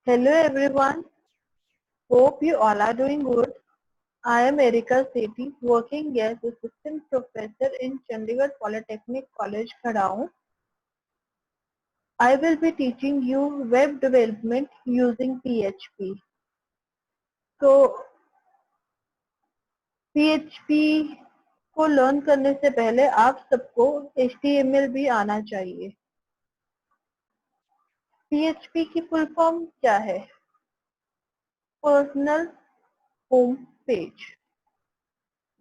Hello everyone, hope you all are doing good. I am Erika Sethi, working as Assistant Professor in Chandigarh Polytechnic College, Khadaun. I will be teaching you web development using PHP. तो PHP को learn करने से पहले आप सबको HTML भी आना चाहिए. PHP की फुल फॉर्म क्या है? Personal home page.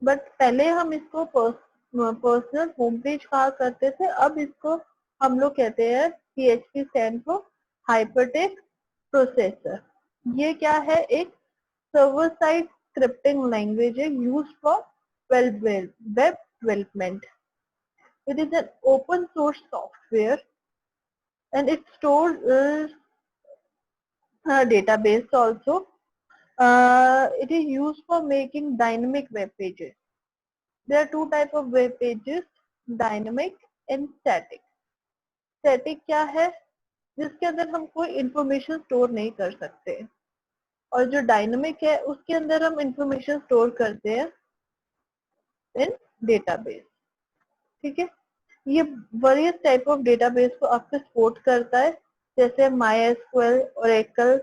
बट पहले हम इसको पर्सनल होम पेज कहा करते थे, अब इसको हम लोग कहते हैं PHP stand for hypertext processor. ये क्या है? एक सर्वर साइड स्क्रिप्टिंग लैंग्वेज है used for web development. It is an open source software and it stores a database also. It is used for making dynamic web pages. There are two type of web pages, dynamic and static. Static क्या है? जिसके अंदर हम कोई information store नहीं कर सकते, और जो डायनेमिक है उसके अंदर हम इंफॉर्मेशन स्टोर करते हैं इन डेटाबेस. ठीक है, ये वेरियस टाइप ऑफ डेटाबेस को आपको सपोर्ट करता है, जैसे MySQL, Oracle.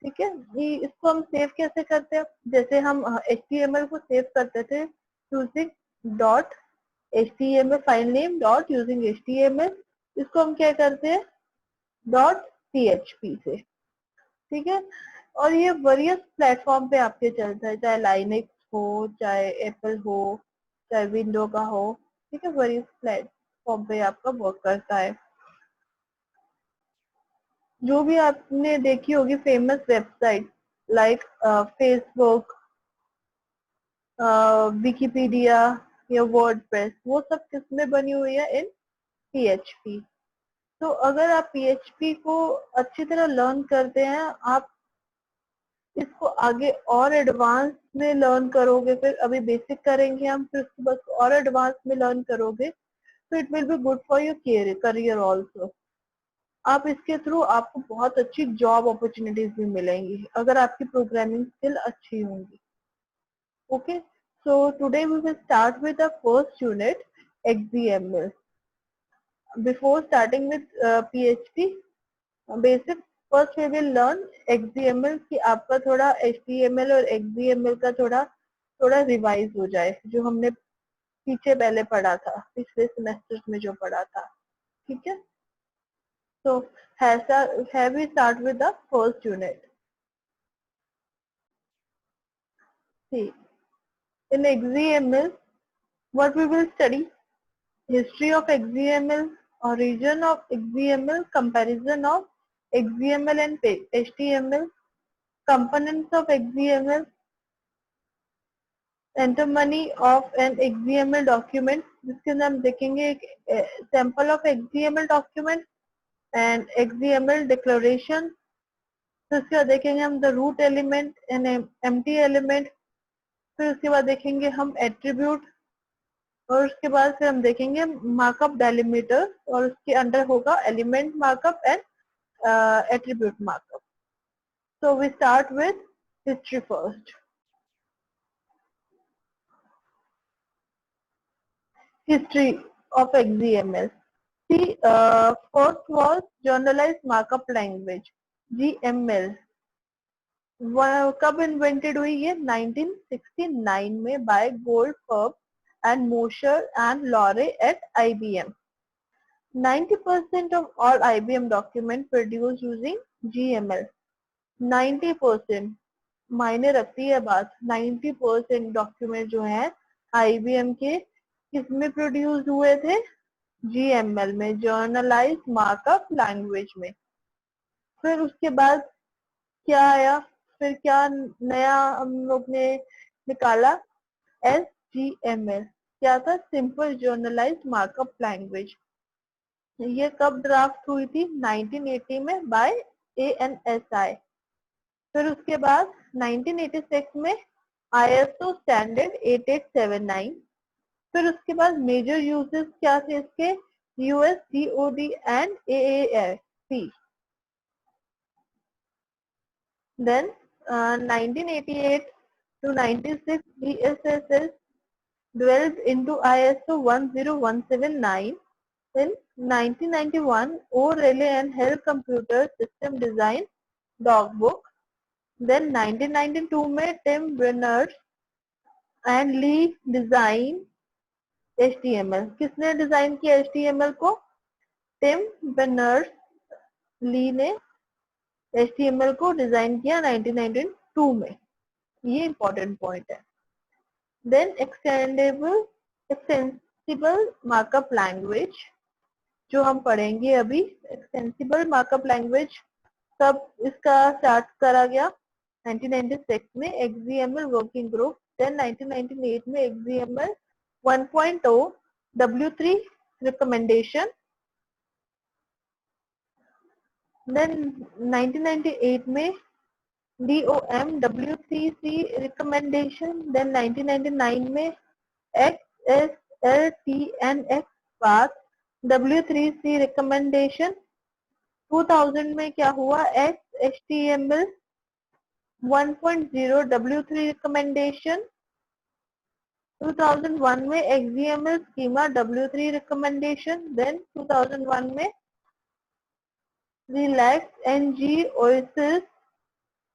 ठीक है, ये इसको हम सेव कैसे करते हैं? जैसे हम HTML को सेव करते थे using dot HTML file name dot using HTML, इसको हम क्या करते हैं डॉट PHP से. ठीक है, और ये वेरियस प्लेटफॉर्म पे आपके चलता है, चाहे लाइनेक्स हो, चाहे एप्पल हो, चाहे विंडो का हो. ठीक है, वेरियस प्लेटफॉर्म पे आपका वर्क करता है. जो भी आपने देखी होगी famous website like Facebook, Wikipedia या वर्डप्रेस, वो सब किसमें बनी हुई है? इन PHP. तो अगर आप PHP को अच्छी तरह लर्न करते हैं, आप इसको आगे और एडवांस में लर्न करोगे, फिर अभी बेसिक करेंगे हम, फिर उसके बाद और एडवांस में लर्न करोगे, तो it will be good for your career also. आप इसके थ्रू आपको बहुत अच्छी जॉब अपॉर्चुनिटीज भी मिलेंगी अगर आपकी प्रोग्रामिंग स्किल अच्छी होंगी. Okay, so today we will start with the first unit, XML. Before starting with PHP basic, first we will learn XML, कि आपका थोड़ा HTML और XML का थोड़ा थोड़ा रिवाइज हो जाए, जो हमने पीछे पहले पढ़ा था, पिछले सेमेस्टर में जो पढ़ा था. ठीक है, so have we start with the first unit. See, in XML what we will study: history of XML, origin of XML, comparison of XML and HTML, components of XML, enter money of an XML document, जिसके अंदर हम देखेंगे एक sample of XML document and XML declaration. फिर उसके बाद देखेंगे हम the root element and empty element. फिर उसके बाद देखेंगे हम एट्रीब्यूट, और उसके बाद फिर हम देखेंगे मार्कअप डेलिमीटर, और उसके अंडर होगा element markup and attribute markup. So we start with history first. History of XML. See, first was Generalized Markup Language, GML. कब इन्वेंटेड हुई ये? 1969 में by Goldfarb and Mosher and Lorie at IBM. 90% of all IBM document produced using GML. 90% मायने रखती है बात. 90% document जो है IBM के किसमें प्रोड्यूस हुए थे? GML में, जर्नलाइज मार्कअप लैंग्वेज में. फिर उसके बाद क्या आया? फिर क्या नया हम लोग ने निकाला? SGML. क्या था? Simple generalized markup language. ये कब ड्राफ्ट हुई थी? 1980 में बाय ANSI. फिर उसके बाद 1986 में ISO स्टैंडर्ड 8879. फिर उसके बाद मेजर यूजेस क्या थे इसके? US DOD and AAFP. Then 1988 to 96 BSSS dwelled into ISO 10179. In 1991, O'Reilly and Hell Computer System Design Dogbook. Then 1992 में Tim Berners and Lee design HTML. किसने डिजाइन किया HTML को? टिम बर्नर्स ली ने HTML को design किया 1992 में. ये important point है. देन एक्सटेंसिबल मार्कअप लैंग्वेज जो हम पढ़ेंगे अभी. एक्सटेंसिबल मार्कअप लैंग्वेज कब इसका स्टार्ट करा गया? 1996 में XML वर्किंग ग्रुप. देन 1998 में XML 1.0 W3 रिकमेंडेशन. देन 1998 में DOM W3C रिकमेंडेशन. देन 1999 में XSLTNX पाथ W3C रिकमेंडेशन. 2000 में क्या हुआ? HTML 1.0 W3 recommendation. 2001 में XML schema W3 recommendation. Then 2001 में Relax NG Oasis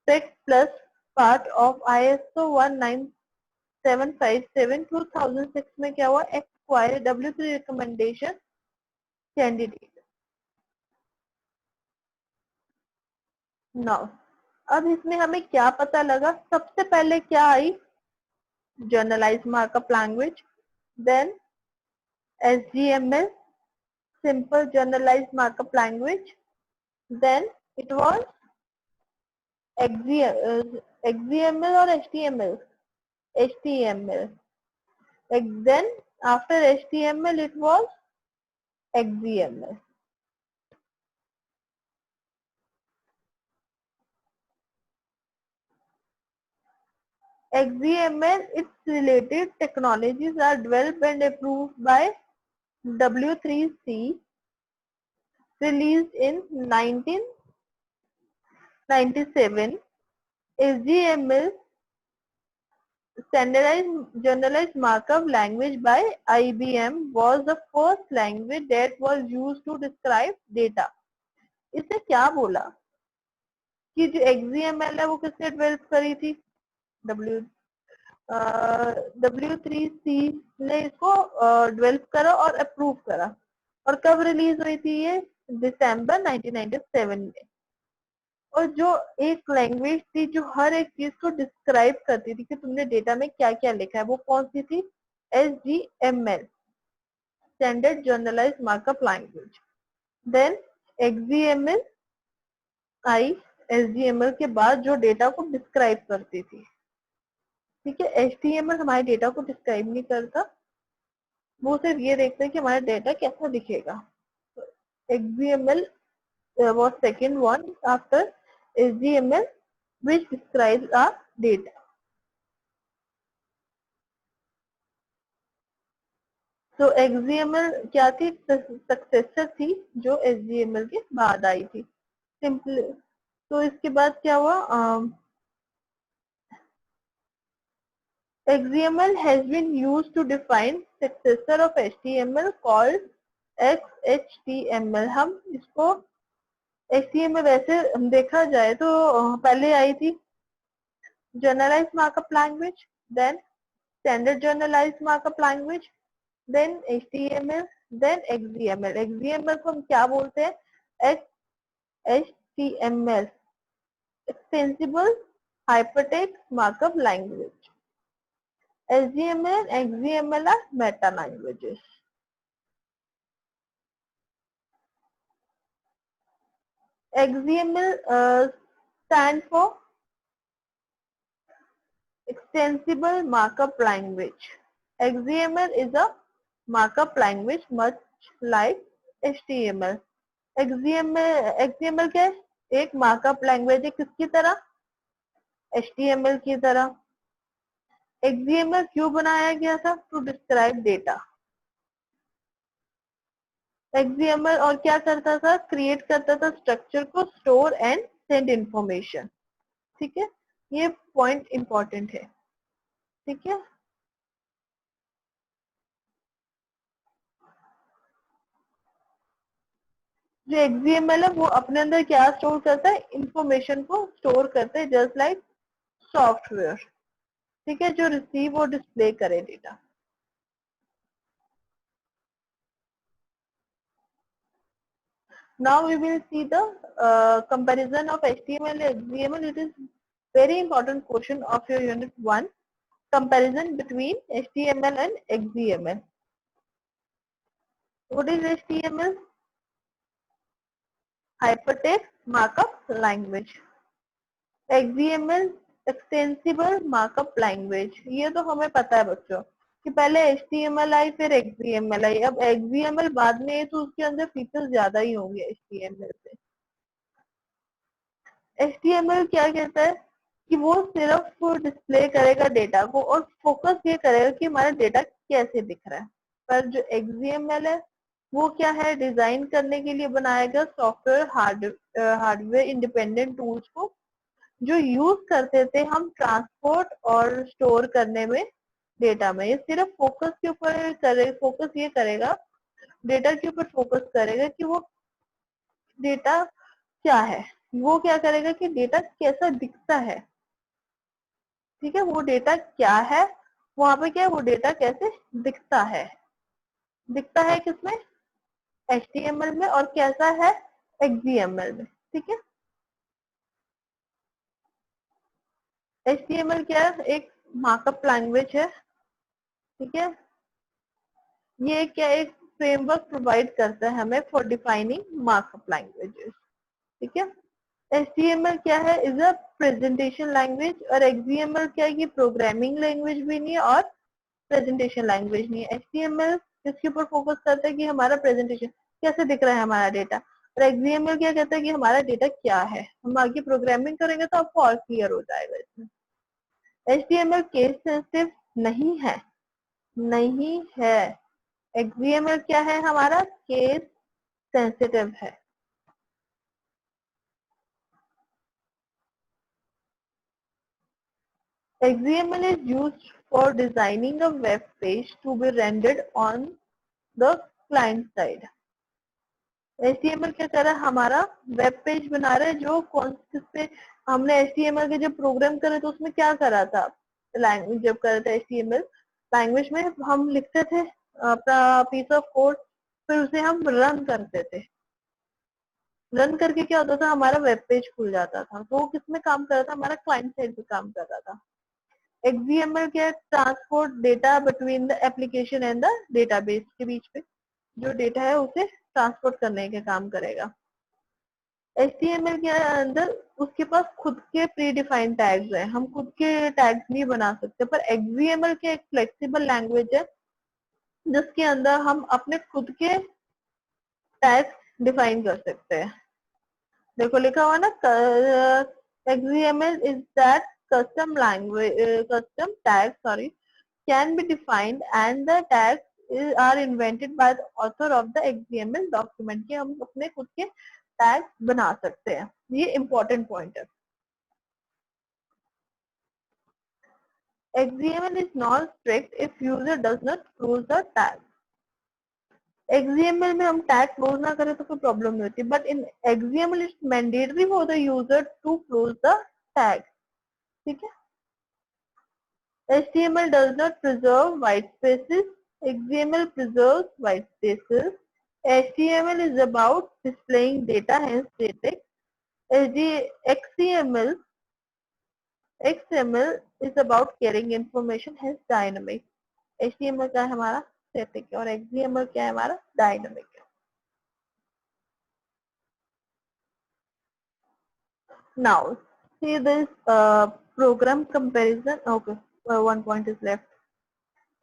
Spec Plus part of ISO 19757. 2006 में क्या हुआ? Acquire W3 recommendation candidate. Now, अब इसमें हमें क्या पता लगा? सबसे पहले क्या आई? Generalized markup language. Then SGML, simple generalized markup language. Then it was XML or HTML? HTML. Then after HTML it was XML. XML, its related technologies are developed and approved by W3C, released in 1997. SGML, standardized generalized markup language by IBM, was the first language that was used to describe data. इससे क्या बोला कि जो XML है वो किसने develop करी थी? W3C ने इसको डेवलप करा और अप्रूव करा. और कब रिलीज हुई थी ये? दिसंबर 1997 में. और जो एक लैंग्वेज थी जो हर एक चीज को डिस्क्राइब करती थी कि तुमने डेटा में क्या क्या लिखा है, वो कौन सी थी? SGML, standard generalised markup language. Then XML आई SGML के बाद जो डेटा को डिस्क्राइब करती थी. ठीक है, HTML हमारे डेटा को डिस्क्राइब नहीं करता, वो सिर्फ ये देखते हैं कि हमारा डेटा कैसा दिखेगा. XML was second one after HTML which describes our data. तो XML क्या थी? सक्सेसर थी जो HTML के बाद आई थी. सिंपल. तो इसके बाद क्या हुआ? XML has been used to define successor of HTML called XHTML. हम इसको HTML वैसे देखा जाए तो पहले आई थी generalised markup language, then standard generalised markup language, then HTML, then XML. XML को हम क्या बोलते हैं? HTML, extensible hypertext markup language. SGML and XML are meta languages. XML stand for extensible markup language. XML is a markup language much like HTML. XML क्या है? एक markup language है. किसकी तरह? HTML की तरह. XML क्यों बनाया गया था? To describe data. XML और क्या करता था? क्रिएट करता था स्ट्रक्चर को, स्टोर एंड सेंड इंफॉर्मेशन. ठीक है, ये पॉइंट इंपॉर्टेंट है। ठीक है, जो XML है वो अपने अंदर क्या स्टोर करता है, इंफॉर्मेशन को स्टोर करते हैं, जस्ट लाइक सॉफ्टवेयर। ठीक है, जो रिसीव और डिस्प्ले करे data. Now we will see the comparison of HTML and XML. It is very important question of your unit 1. Comparison between HTML and XML. What is HTML? Hypertext Markup Language. XML Extensible Markup Language. ये तो हमें पता है बच्चों कि पहले HTML आई फिर XML आई। अब XML बाद में है तो उसके अंदर फीचर्स ज्यादा ही होंगे HTML से। HTML क्या कहता है कि वो सिर्फ डिस्प्ले करेगा डेटा को और फोकस ये करेगा कि हमारा डेटा कैसे दिख रहा है। पर जो XML है वो क्या है, डिजाइन करने के लिए बनाया गया सॉफ्टवेयर हार्डवेयर इंडिपेंडेंट टूल्स को जो यूज करते थे हम ट्रांसपोर्ट और स्टोर करने में डेटा में। ये सिर्फ फोकस के ऊपर फोकस ये करेगा, डेटा के ऊपर फोकस करेगा कि वो डेटा क्या है, वो क्या करेगा कि डेटा कैसा दिखता है। ठीक है, वो डेटा क्या है, वहां पे क्या है, वो डेटा कैसे दिखता है। दिखता है किसमें, HTML में, और कैसा है, XML में। ठीक है, HTML क्या है, एक मार्कअप लैंग्वेज है। ठीक है, ये क्या एक फ्रेमवर्क प्रोवाइड करता है हमें फॉर डिफाइनिंग मार्कअप लैंग्वेजेस। ठीक है, HTML क्या है, इज अ प्रेजेंटेशन लैंग्वेज, और XML क्या है, ये प्रोग्रामिंग लैंग्वेज भी नहीं है और प्रेजेंटेशन लैंग्वेज नहीं है। HTML इसके ऊपर फोकस करता है कि हमारा प्रेजेंटेशन कैसे दिख रहा है हमारा डेटा, और XML क्या कहता है कि हमारा डेटा क्या है। हम आगे प्रोग्रामिंग करेंगे तो आपको और क्लियर हो जाएगा इसमें। HTML केस सेंसिटिव नहीं है, नहीं है। XML क्या है, हमारा केस सेंसिटिव है। XML is used for designing a web page to be rendered on the client side. HTML क्या कर रहा है, हमारा वेब पेज बना रहा है, जो कौन किस पे हमने HTML के जब प्रोग्राम करे तो उसमें क्या करा था, लैंग्वेज जब कर रहे थे HTML लैंग्वेज में हम लिखते थे अपना पीस ऑफ कोड, फिर उसे हम रन करते थे। रन करके क्या होता था, हमारा वेब पेज खुल जाता था। तो वो किसमें काम कर रहा था, हमारा क्लाइंट साइड पे काम कर रहा था। XML क्या, transport data between the application and the database के बीच में जो डेटा है उसे ट्रांसपोर्ट करने के काम करेगा। HTML के अंदर उसके पास खुद के प्री डिफाइंड टैग्स हैं, हम खुद के टैग्स नहीं बना सकते। पर XML के एक फ्लेक्सिबल लैंग्वेज है जिसके अंदर हम अपने खुद के टैग्स डिफाइन कर सकते हैं। देखो लिखा हुआ ना, XML is that custom language, custom tags, sorry, can be defined and the tags are invented by the author of the XML document। कि हम अपने खुद के टैग्स बना सकते हैं, ये इम्पोर्टेंट पॉइंट है। XML is not strict if user does not close the tag। XML में हम टैग क्लोज ना करें तो कोई प्रॉब्लम नहीं होती, but in XML it's mandatory for the user to close the tag. ठीक है, HTML does not preserve white spaces, XML preserves white spaces। HTML is about displaying data, hence static। XML XML is about carrying information, hence dynamic। HTML क्या है हमारा, static है, और XML क्या है हमारा, dynamic है। Now see this program comparison. Okay, one point is left।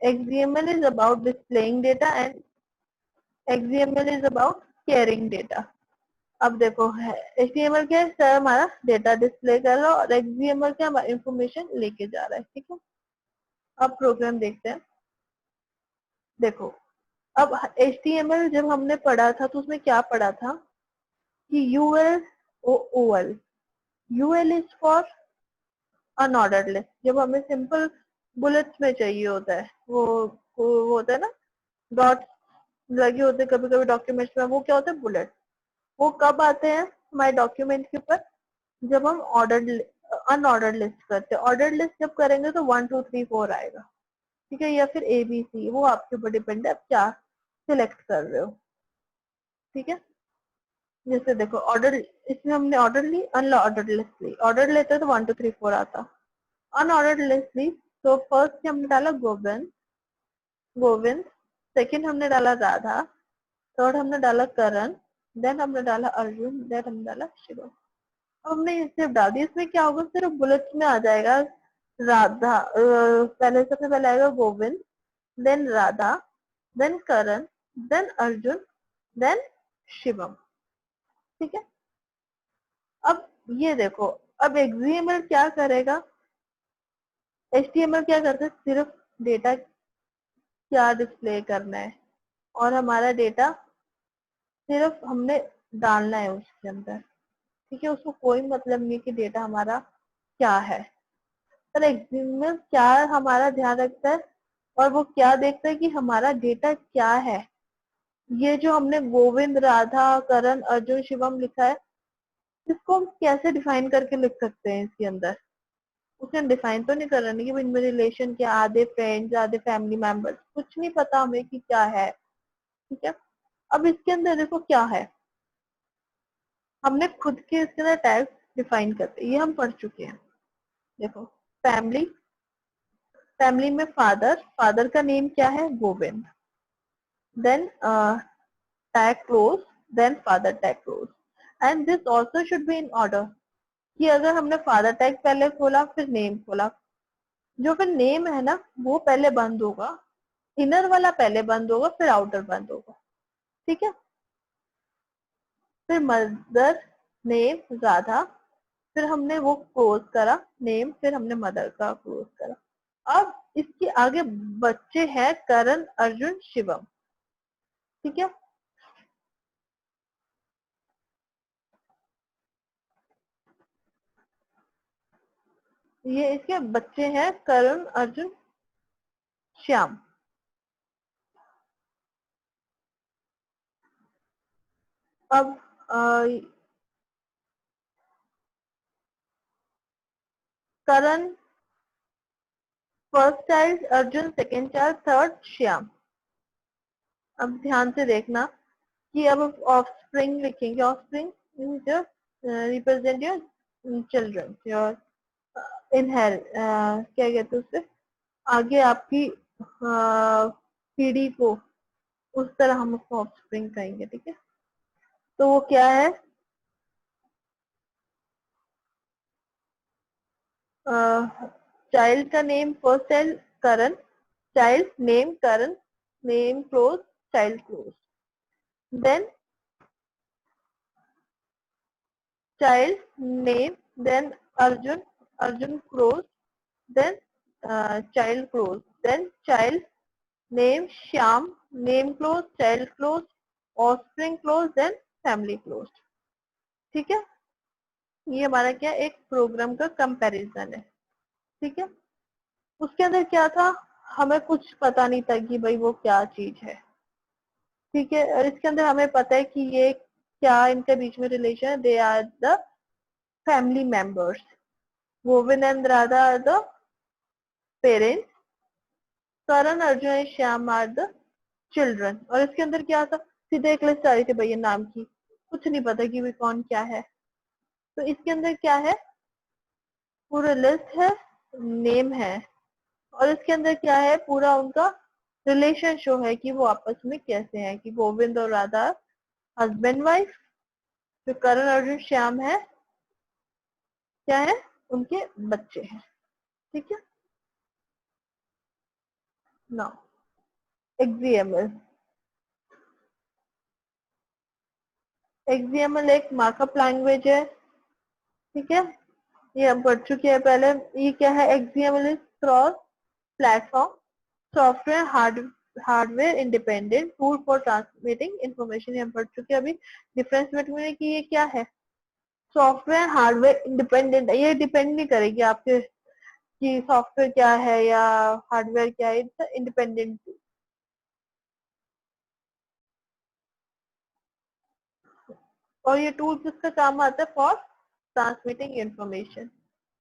XML is about displaying data and XML is about carrying data। अब देखो है HTML क्या है सर, हमारा डेटा डिस्प्ले कर रहा है, और XML क्या हमारा इंफॉर्मेशन लेके जा रहा है। ठीक है, अब प्रोग्राम देखते हैं। देखो अब HTML जब हमने पढ़ा था तो उसमें क्या पढ़ा था कि UL OL, UL is for unordered list जब हमें सिंपल बुलेट्स में चाहिए होता है, वो होता है ना, डॉट लगे होते हैं कभी कभी डॉक्यूमेंट्स में, वो क्या होता है बुलेट। वो कब आते हैं हमारे डॉक्यूमेंट के ऊपर, जब हम अनऑर्डर्ड लिस्ट करते हैं। ऑर्डर्ड लिस्ट जब करेंगे तो 1 2 3 4 आएगा, ठीक है, या फिर ABC, वो आपके ऊपर डिपेंड है आप क्या सिलेक्ट कर रहे हो, ठीक है। जैसे देखो ऑर्डर, इसमें हमने ऑर्डर ली, अनऑर्डर्ड लिस्ट ली, ऑर्डर लेते तो 1 2 3 4 आता, अनऑर्डर्ड लिस्ट ली तो फर्स्ट हमने डाला गोविंद, गोविंद, सेकंड हमने डाला राधा, थर्ड हमने डाला करण, देन हमने डाला अर्जुन, देन हमने डाला शिवम। अब हमने ये सिर्फ डाल दी, इसमें क्या होगा सिर्फ बुलेट्स में आ जाएगा राधा, पहले सबसे पहले आएगा गोविंद, देन राधा, देन करण, देन अर्जुन, देन शिवम, ठीक है। अब ये देखो, अब XML क्या करेगा, HTML क्या करता है, सिर्फ डेटा क्या डिस्प्ले करना है और हमारा डेटा सिर्फ हमने डालना है उसके अंदर, ठीक है, उसको कोई मतलब नहीं कि डेटा हमारा क्या है। पर XML क्या हमारा ध्यान रखता है और वो क्या देखता है कि हमारा डेटा क्या है। ये जो हमने गोविंद, राधा, करण, अर्जुन, शिवम लिखा है, इसको हम कैसे डिफाइन करके लिख सकते हैं इसके अंदर, उसने डिफाइन तो नहीं कर रहा नहीं कि इनमें रिलेशन क्या, आधे फ्रेंड्स आधे फैमिली मेंबर्स, कुछ नहीं पता हमें कि क्या है, ठीक है। अब इसके अंदर देखो क्या है, हमने खुद के इसके अंदर टैग्स डिफाइन करते, ये हम पढ़ चुके हैं। देखो फैमिली, फैमिली में फादर, फादर का नेम क्या है, Govind, then tag close, then father tag close, and this also should be in order, कि अगर हमने फादर टैग पहले खोला फिर नेम खोला, जो फिर नेम है ना वो पहले बंद होगा, इनर वाला पहले बंद होगा फिर आउटर बंद होगा, ठीक है। फिर मदर नेम राधा, फिर हमने वो क्लोज करा नेम, फिर हमने मदर का क्लोज करा। अब इसके आगे बच्चे हैं करण, अर्जुन, शिवम, ठीक है। ये इसके बच्चे हैं करण, अर्जुन, श्याम। अब Karan first child, Arjun second child, third Shyam. अब ध्यान से देखना कि अब ऑफस्प्रिंग लिखेंगे, ऑफस्प्रिंग जो रिप्रेजेंट योर चिल्ड्रन, योर इनहेर क्या कहते हैं उससे, आगे आपकी पीढ़ी को, उस तरह हम उसको ऑफस्प्रिंग कहेंगे, ठीक है। तो वो क्या है, चाइल्ड का name, first child Karan, child name Karan, name close, child close, then child name, then Arjun, Arjun close, then child close, then child name Shyam, name close, child close, offspring close, then family close, ठीक है। ये हमारा क्या एक programme का comparison है, ठीक है। उसके अंदर क्या था, हमें कुछ पता नहीं था कि भाई वो क्या चीज है, ठीक है। और इसके अंदर हमें पता है कि ये क्या इनके बीच में रिलेशन है, they are the family members, Govind and Radha are the parents, Karan, Arjun and Shyam are the children. और इसके अंदर क्या था, सीधे एक लिस्ट आ रही थी भैया नाम की, कुछ नहीं पता कि वे कौन क्या है। तो इसके अंदर क्या है, पूरा लिस्ट है, नेम है, और इसके अंदर क्या है, पूरा उनका रिलेशन शो है कि वो आपस में कैसे हैं, कि गोविंद और राधा हस्बैंड वाइफ, जो करण, अर्जुन, श्याम है क्या है, उनके बच्चे हैं, ठीक है। नाउ XML, XML एक मार्कअप लैंग्वेज है, ठीक है। ये हम पढ़ चुके हैं पहले। ये क्या है, XML is cross platform software hardware independent tool for transmitting information, ये हम पढ़ चुके हैं अभी। डिफरेंस बिटवीन कि ये क्या है, सॉफ्टवेयर हार्डवेयर इंडिपेंडेंट है, ये डिपेंड नहीं करेगी आपके कि सॉफ्टवेयर क्या है या हार्डवेयर क्या है, इट्स इंडिपेंडेंट टूल। और ये टूल किसका काम आता है? For transmitting information.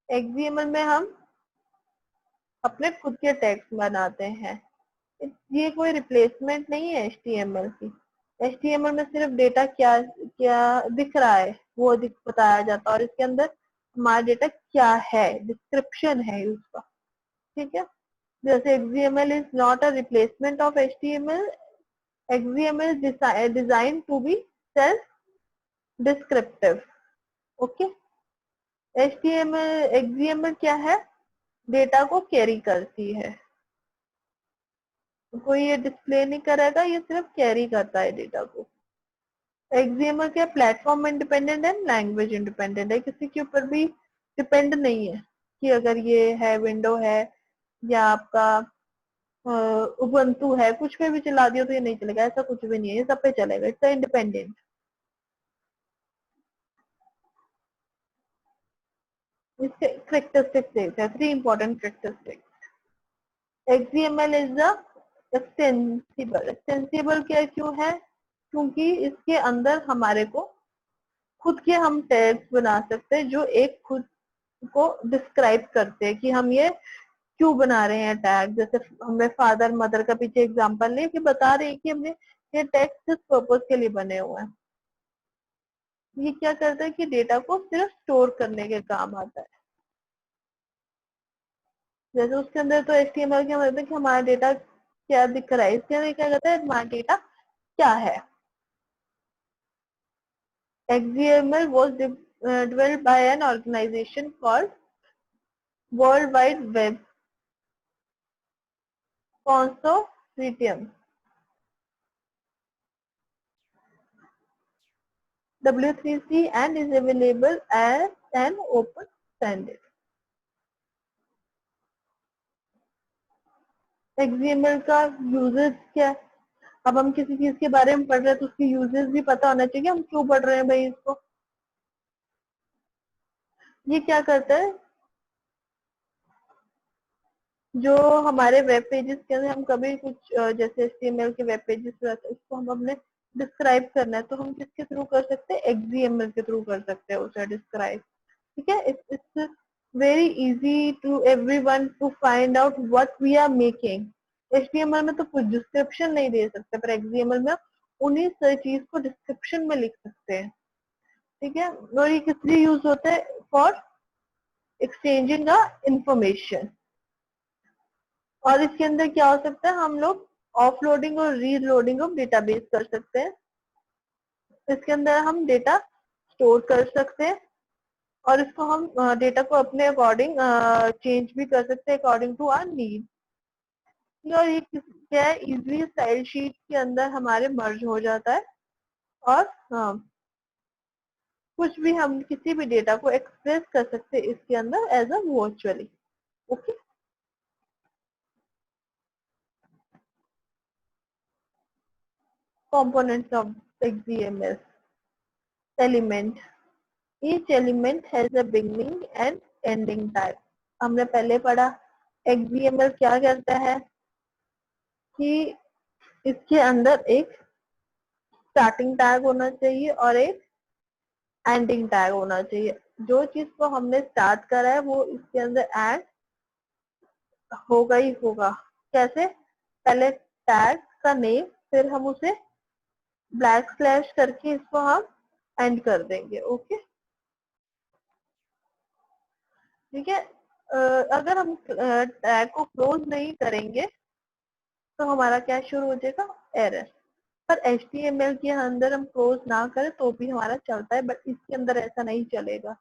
एक्सएमएल में हम अपने खुद के टेक्स्ट बनाते हैं। ये कोई रिप्लेसमेंट नहीं है एचटीएमएल की। एचटीएमएल में सिर्फ डेटा क्या क्या दिख रहा है वो बताया जाता है, और इसके अंदर हमारा डेटा क्या है, डिस्क्रिप्शन है उसका। ठीक है, जैसे XML is not a replacement of HTML. XML is design to be self descriptive. Okay, HTML XML क्या है? डेटा को कैरी करती है, कोई ये डिस्प्ले नहीं करेगा, ये सिर्फ कैरी करता है डेटा को। एक्सएमएल क्या प्लेटफॉर्म इंडिपेंडेंट है, लैंग्वेज इंडिपेंडेंट है, किसी के ऊपर भी डिपेंड नहीं है कि अगर ये है विंडो है या आपका उबंटू है, कुछ पे भी चला दियो तो ये नहीं चलेगा, ऐसा कुछ भी नहीं है, ये सब पे चलेगा, इट्स इंडिपेंडेंट। इसके करेक्टरिस्टिक्स है, 3 important characteristics. XML is the extensible. Extensible क्या क्यों है? क्योंकि इसके अंदर हमारे को खुद के हम टैग्स बना सकते हैं जो एक खुद को डिस्क्राइब करते हैं कि हम ये क्यों बना रहे हैं टैग। जैसे हमने फादर मदर का पीछे एग्जांपल लिया कि बता रहे हैं कि हमने ये टैग किस पर्पज के लिए बने हुए हैं। ये क्या करता है कि डेटा को सिर्फ स्टोर करने के काम आता है। जैसे उसके अंदर तो एचटीएमएल क्या मतलब है कि हमारा डेटा क्या दिख रहा है, इसके अंदर क्या कहता है हमारा डेटा क्या है। XML was developed by an organization called World Wide Web Consortium W3C and is available as an open standard. XML का यूजेस क्या है? अब हम किसी चीज के बारे में पढ़ रहे हैं तो उसकी यूजेस भी पता होना चाहिए, हम क्यों पढ़ रहे हैं भाई इसको। ये क्या करता है, जो हमारे वेब पेजेस के अंदर हम कभी कुछ जैसे HTML के वेब पेजेस रहते हैं उसको हम अपने डिस्क्राइब करना है तो हम किसके थ्रू कर सकते हैं? XML के थ्रू कर सकते हैं उसे डिस्क्राइब। ठीक है, it's very easy to everyone to find out what we are making. HTML में तो कुछ डिस्क्रिप्शन नहीं दे सकते, पर XML में उन्हीं सारी चीज को डिस्क्रिप्शन में लिख सकते हैं। ठीक है, और ये किस लिए यूज होता है? For exchanging the information. और इसके अंदर क्या हो सकता है, हम लोग ऑफलोडिंग और रीलोडिंग ऑफ डेटाबेस कर सकते हैं। इसके अंदर हम डेटा स्टोर कर सकते हैं और इसको हम डेटा को अपने अकॉर्डिंग चेंज भी कर सकते हैं अकॉर्डिंग टू आवर नीड। और ये क्या है, इजीली स्टाइल शीट के अंदर हमारे मर्ज हो जाता है और कुछ भी हम किसी भी डेटा को एक्सप्रेस कर सकते हैं इसके अंदर as a virtually. Okay, components of XML element. Each element has a beginning and ending type. हमने पहले पढ़ा XML क्या करता है कि इसके अंदर एक स्टार्टिंग टैग होना चाहिए और एक एंडिंग टैग होना चाहिए। जो चीज को हमने स्टार्ट करा है वो इसके अंदर एंड होगा ही होगा। कैसे? पहले टैग का नेम, फिर हम उसे ब्लैक स्लैश करके इसको हम एंड कर देंगे। ओके, ठीक है। अगर हम टैग को क्लोज नहीं करेंगे तो हमारा क्या शुरू हो जाएगा? एरर। पर HTML के अंदर हम क्लोज ना करें तो भी हमारा चलता है, बट इसके अंदर ऐसा नहीं चलेगा।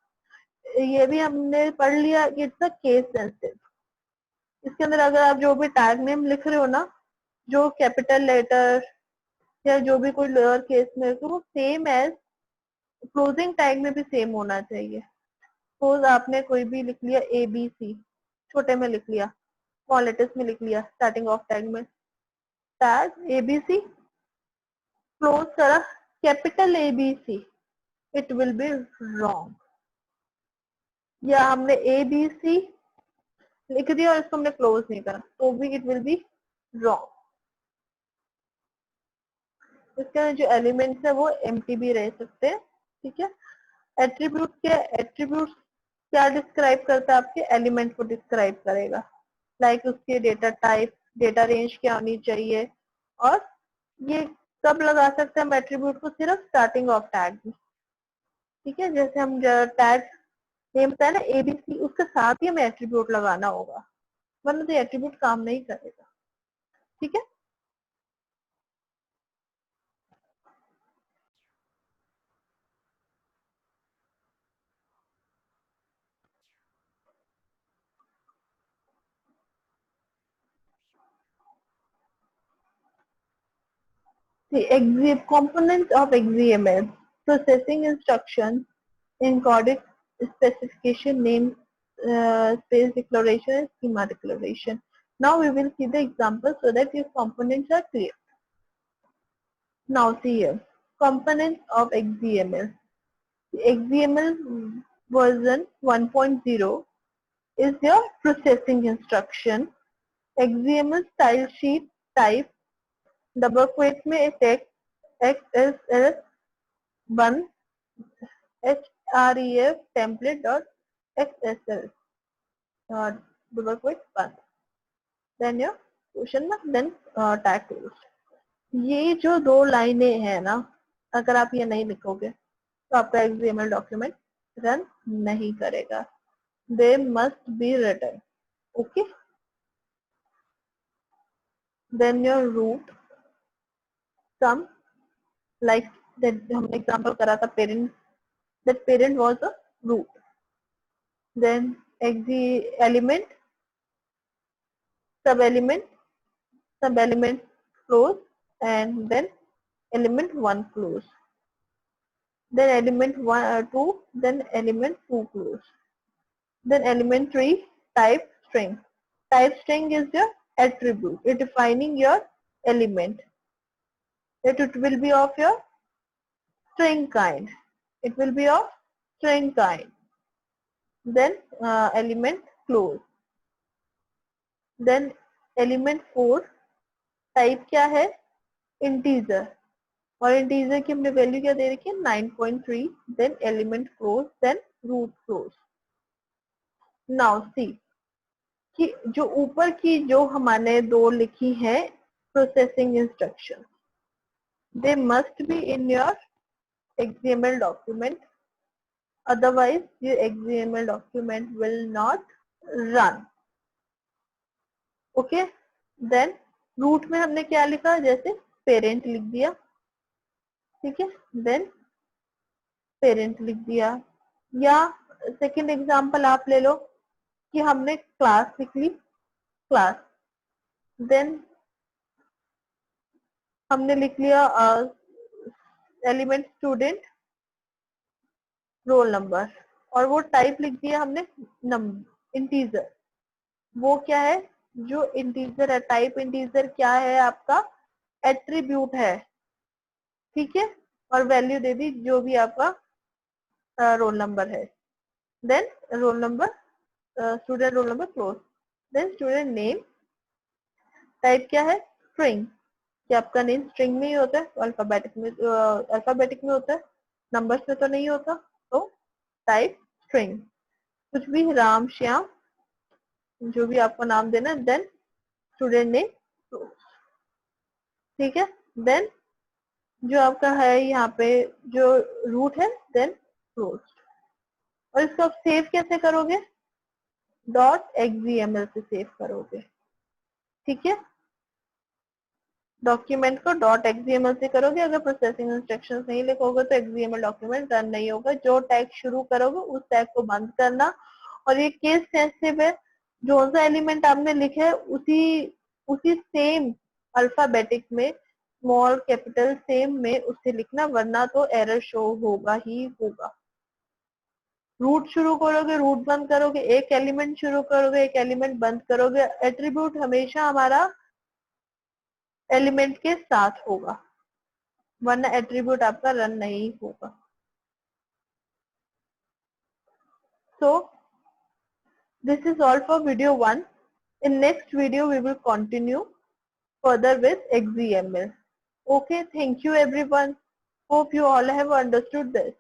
ये भी हमने पढ़ लिया कि इट्स अ केस सेंसिटिव। इसके अंदर अगर आप जो भी टैग नेम लिख रहे हो ना, जो कैपिटल लेटर या जो भी कोई लोअर केस में, तो वो सेम एज क्लोजिंग टैग में भी सेम होना चाहिए। सपोज आपने कोई भी लिख लिया ABC, छोटे में लिख लिया, स्मॉल लेटर्स में लिख लिया स्टार्टिंग ऑफ टैग में, टैग ABC क्लोज करा capital ABC, it will be wrong. या हमने ABC लिख दिया और इसको हमने क्लोज नहीं करा तो भी इट विल बी रॉन्ग। इसके अंदर जो एलिमेंट्स है वो एम्प्टी भी रह सकते हैं, ठीक है। एट्रीब्यूट क्या, एट्रीब्यूट क्या डिस्क्राइब करता है, आपके एलिमेंट को डिस्क्राइब करेगा। लाइक उसके डेटा टाइप, डेटा रेंज क्या होनी चाहिए, और ये कब लगा सकते हैं हम एट्रीब्यूट को, सिर्फ स्टार्टिंग ऑफ टैग में, ठीक है। जैसे हम टैग नेम होता है ना एबीसी, उसके साथ ही हमें एट्रीब्यूट लगाना होगा, वरना तो एट्रीब्यूट काम नहीं करेगा, ठीक है। The components of XML processing instructions encoded specification name, space declaration and schema declaration. Now we will see the example so that these components are clear. Now see here, components of XML. XML version 1.0 is your processing instruction. XML style sheet type double quotes में text XSS1 href template dot xsl double quotes 1, then your question mark, then tag closed. ये जो दो लाइनें हैं ना, अगर आप ये नहीं लिखोगे तो आपका XML डॉक्यूमेंट रन नहीं करेगा. They must be written. Okay. Then your root sum, like that हमने example करा था parent, that parent was a root. Then element, sub element close, and then element 1 close. Then element 2, then element 2 close. Then element 3 type string. Type string is your attribute. It defining your element. It will be of your string kind. It will be of string kind. Then element close. Then element 4 type क्या है, integer, और integer की हमने value क्या दे रखी है 9.3. Then element close, then root close. Now see कि जो ऊपर की जो हमने दो लिखी है processing instruction, they must be in your XML document, otherwise your XML document will not run. Okay. Then root में हमने क्या लिखा, जैसे पेरेंट लिख दिया, ठीक है. देन पेरेंट लिख दिया, या सेकंड एग्जांपल आप ले लो कि हमने क्लास लिख ली, क्लास. देन हमने लिख लिया एलिमेंट स्टूडेंट रोल नंबर, और वो टाइप लिख दिया हमने नंबर इंटीजर. वो क्या है, जो इंटीजर है, टाइप इंटीजर क्या है आपका, एट्रीब्यूट है, ठीक है. और वैल्यू दे दी जो भी आपका रोल नंबर है. Then roll number, student roll number close. Then student name, type क्या है, स्ट्रिंग, कि आपका नेम स्ट्रिंग में ही होता है, अल्फाबेटिक में होता है, नंबर्स में तो नहीं होता, तो टाइप स्ट्रिंग. कुछ भी, राम, श्याम, जो भी आपको नाम देना. देन स्टूडेंट नेम, ठीक है. देन जो आपका है यहाँ पे जो रूट है, देन क्लोज. और इसको आप सेव कैसे करोगे, .xml से सेव करोगे, ठीक है. डॉक्यूमेंट को .xml से करोगे. अगर प्रोसेसिंग इंस्ट्रक्शंस नहीं लिखोगे तो XML डॉक्यूमेंट रन नहीं होगा. जो टैग शुरू करोगे उस टैग को बंद करना. और ये केस सेंसिटिव है, जो सा एलिमेंट आपने लिखा है उसी उसी सेम अल्फाबेटिक में, स्मॉल कैपिटल सेम में उससे लिखना, वरना तो एरर शो होगा ही होगा. रूट शुरू करोगे, रूट बंद करोगे, एक एलिमेंट शुरू करोगे, एक एलिमेंट बंद करोगे. एट्रीब्यूट हमेशा हमारा एलिमेंट के साथ होगा, वरना एट्रीब्यूट आपका रन नहीं होगा. तो This is all for video 1. In next video, we will continue further with XEML. Okay, thank you everyone. Hope you all have understood this.